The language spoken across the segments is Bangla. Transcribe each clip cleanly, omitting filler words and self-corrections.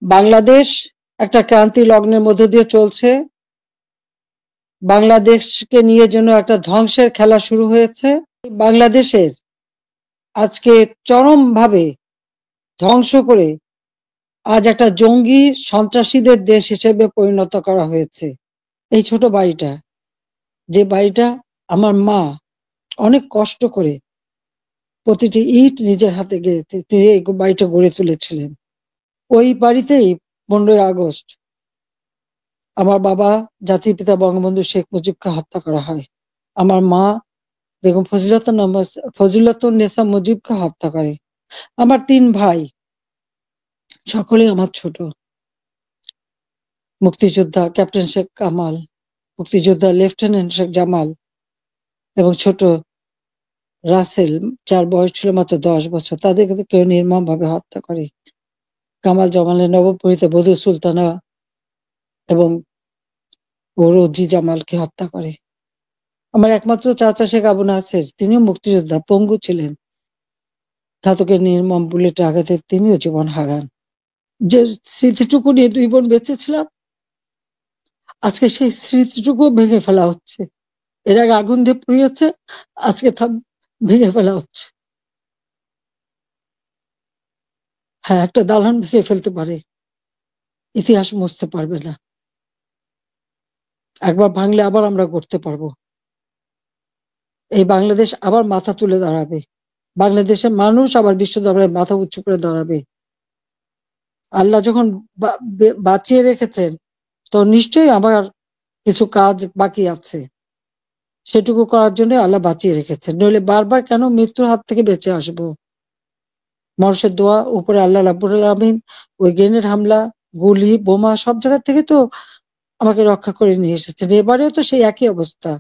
বাংলাদেশ একটা ক্রান্তি লগ্নের মধ্য দিয়ে চলছে। বাংলাদেশকে নিয়ে যেন একটা ধ্বংসের খেলা শুরু হয়েছে। বাংলাদেশের আজকে চরমভাবে ধ্বংস করে আজ একটা জঙ্গি সন্ত্রাসীদের দেশ হিসেবে পরিণত করা হয়েছে। এই ছোট বাড়িটা, যে বাড়িটা আমার মা অনেক কষ্ট করে প্রতিটি ইট নিজের হাতে তিনি এই বাড়িটা গড়ে তুলেছিলেন। ওই বাড়িতেই 15ই আগস্ট আমার বাবা জাতির পিতা বঙ্গবন্ধু শেখ মুজিবকে হত্যা করা হয়। আমার মা বেগম ফজিলাতুন্নেসা মুজিবকে হত্যা করে। আমার 3 ভাই, সকলেই আমার ছোট। মুক্তিযোদ্ধা ক্যাপ্টেন শেখ কামাল, মুক্তিযোদ্ধা লেফটেন্যান্ট শেখ জামাল এবং ছোট রাসেল, যার বয়স ছিল মাত্র 10 বছর। তাদেরকে কেউ নির্মমভাবে হত্যা করে। কামাল জামালের নবপরিণীতা বধূ সুলতানা এবং রোজি জামালকে হত্যা করে। আমার একমাত্র চাচা শেখ আবু নাসের, তিনিও মুক্তিযোদ্ধা, পঙ্গু ছিলেন। ঘাতকের নির্মম বুলেট আঘাতে তিনিও জীবন হারান। যে স্মৃতিটুকু নিয়ে 2 বোন বেঁচেছিলাম, আজকে সেই স্মৃতিটুকু ভেঙে ফেলা হচ্ছে। এর আগে আগুন দিয়ে পুড়িয়েছে, আজকে তা ভেঙে ফেলা হচ্ছে। হ্যাঁ, একটা দালান ভেঙে ফেলতে পারে, ইতিহাস মুছতে পারবে না। একবার ভাঙলে আবার আমরা গড়তে পারবো। এই বাংলাদেশ আবার মাথা তুলে দাঁড়াবে। বাংলাদেশের মানুষ আবার বিশ্ব দরবারে মাথা উঁচু করে দাঁড়াবে। আল্লাহ যখন বাঁচিয়ে রেখেছেন, তো নিশ্চয়ই আমার কিছু কাজ বাকি আছে। সেটুকু করার জন্য আল্লাহ বাঁচিয়ে রেখেছেন, নইলে বারবার কেন মৃত্যুর হাত থেকে বেঁচে আসবো। মানুষের দোয়া, উপরে আল্লাহ রাব্বুল আলামিন ওই গ্রেনেড হামলা, গুলি, বোমা সব জায়গা থেকে তো আমাকে রক্ষা করে নিয়ে এসেছেন। এবারেও তো সেই একই অবস্থা।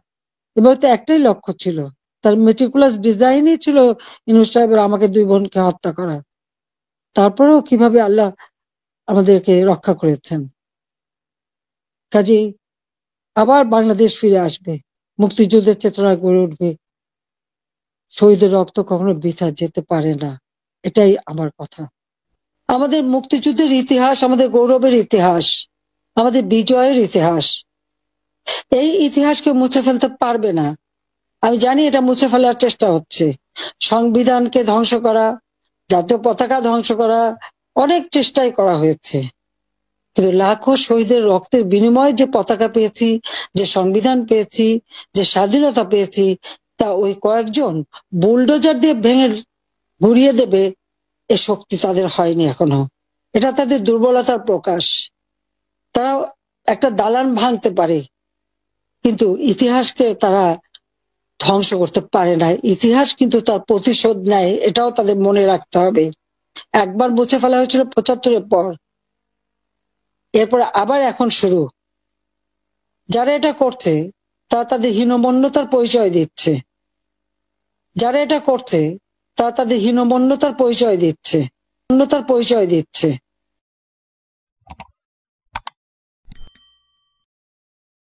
এবার তো একটাই লক্ষ্য ছিল, তার মেটিকুলাস ডিজাইনই ছিল ইউনূস সাহেবের আমাকে 2 বোনকে হত্যা করা। তারপরেও কিভাবে আল্লাহ আমাদেরকে রক্ষা করেছেন। কাজেই আবার বাংলাদেশ ফিরে আসবে, মুক্তিযুদ্ধের চেতনা গড়ে উঠবে। শহীদের রক্ত কখনো বৃথা যেতে পারে না, এটাই আমার কথা। আমাদের মুক্তিযুদ্ধের ইতিহাস আমাদের গৌরবের ইতিহাস, আমাদের বিজয়ের ইতিহাস। এই ইতিহাসকে মুছে ফেলতে পারবে না। আমি জানি এটা মুছে ফেলার চেষ্টা হচ্ছে। সংবিধানকে ধ্বংস করা, জাতীয় পতাকা ধ্বংস করা, অনেক চেষ্টাই করা হয়েছে। কিন্তু লাখো শহীদের রক্তের বিনিময়ে যে পতাকা পেয়েছি, যে সংবিধান পেয়েছি, যে স্বাধীনতা পেয়েছি, তা ওই কয়েকজন বুলডোজার দিয়ে ভেঙে ঘুরিয়ে দেবে এ শক্তি তাদের হয়নি এখনো। এটা তাদের দুর্বলতার প্রকাশ। তারা একটা দালান ভাঙতে পারে, কিন্তু ইতিহাসকে তারা ধ্বংস করতে পারে না। ইতিহাস কিন্তু তার প্রতিশোধ নেয়, এটাও তাদের মনে রাখতে হবে। একবার মুছে ফেলা হয়েছিল 75-এর পর, এরপর আবার এখন শুরু। যারা এটা করছে তারা তাদের হীনমন্যতার পরিচয় দিচ্ছে। যারা এটা করছে তারা তাদের হীনমন্যতার পরিচয় দিচ্ছে।